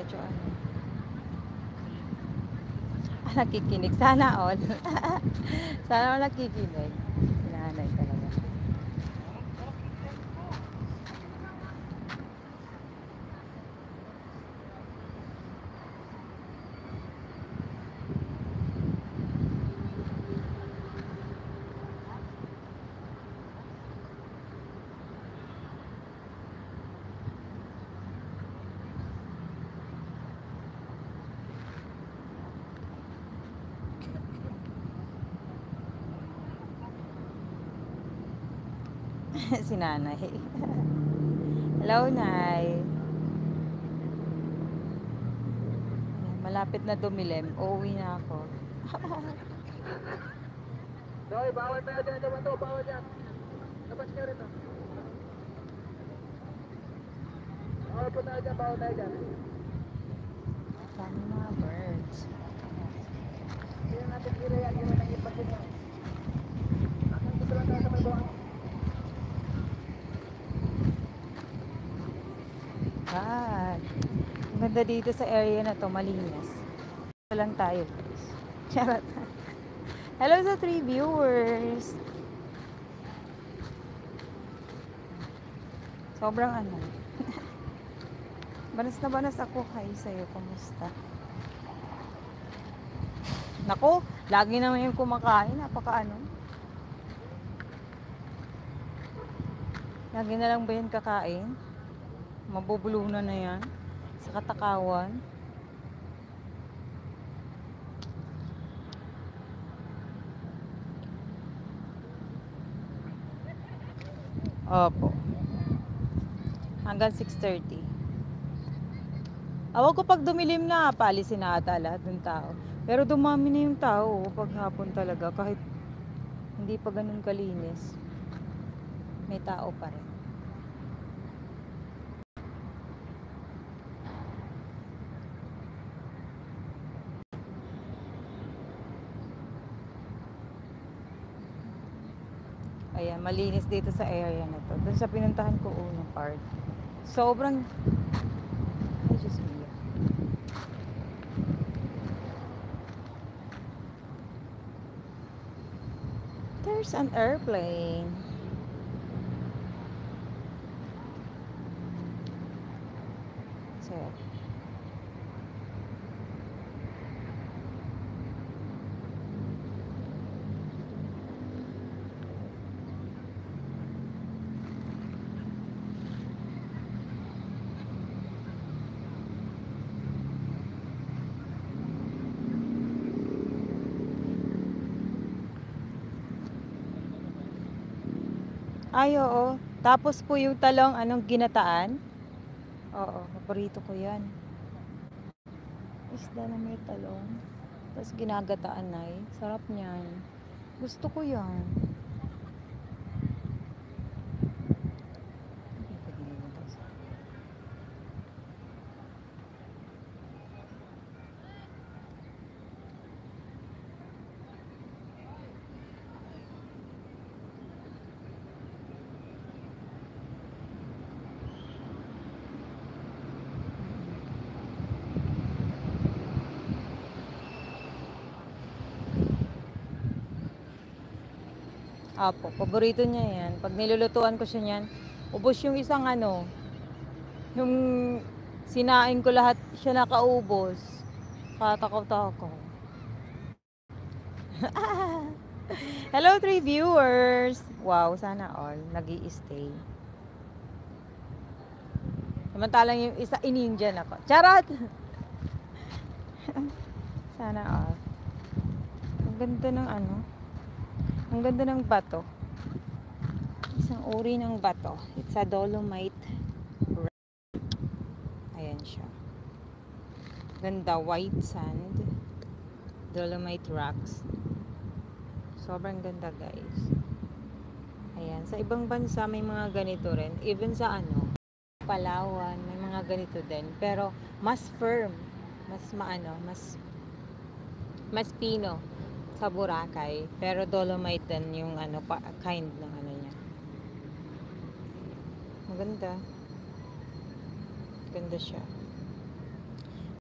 medyo ano. Nakikinig. Sana all. Sana all nakikinig. Sinanay talaga. Si nanay. Hello, Nay. Malapit na dumilim. Uuwi na ako. Doy, bawal tayo dyan, to, bawal dyan. Labas ka rin, bawal po tayo dyan, bawal tayo dyan. Dami mga birds. Hindi na natin kira yan, kira nang ipasin yan. Akan dito lang tayo sa may buwan. God. Ang ganda dito sa area na to, malinis. Ito lang tayo. Charot. Hello sa 3 viewers. Sobrang ano. Banas na banas ako. Hi sa'yo. Kamusta? Nako, lagi naman yung kumakain. Napaka ano. Lagi na lang ba yan kakain? Mabubulunan na yan. Sa katakawan. Opo. Hanggang 6:30. Awag ko pag dumilim na, paalisin na ata lahat ng tao. Pero dumami na yung tao pag hapon talaga. Kahit hindi pa ganun kalinis. May tao pa rin. Ayan, malinis dito sa area na to. Doon sa pinuntahan ko unang part. Sobrang... Ay, Diyos mio. There's an airplane. So, ay, oo. Tapos po yung talong, anong ginataan? Oo, paborito ko yan. Isda na may talong. Tapos ginagataan na eh. Sarap niyan. Gusto ko yan. Apo, paborito niya yan. Pag nilulutuan ko siya niyan, ubos yung isang ano, yung sinain ko lahat siya nakaubos. Katakaw-takaw. Hello 3 viewers! Wow, sana all nag-i-stay. Samantalang yung isa in-Indian ako. Charot! Sana all. Ang ganda ng ano. Ang ganda ng bato. Isang uri ng bato. It's a dolomite rock. Ayan siya. Ganda, white sand. Dolomite rocks. Sobrang ganda, guys. Ayan, sa ibang bansa may mga ganito rin. Even sa ano, Palawan, may mga ganito din. Pero mas firm, mas maano, mas pino sa Boracay. Pero dolomite din yung ano, kind ng ano niya. Maganda. Ganda siya.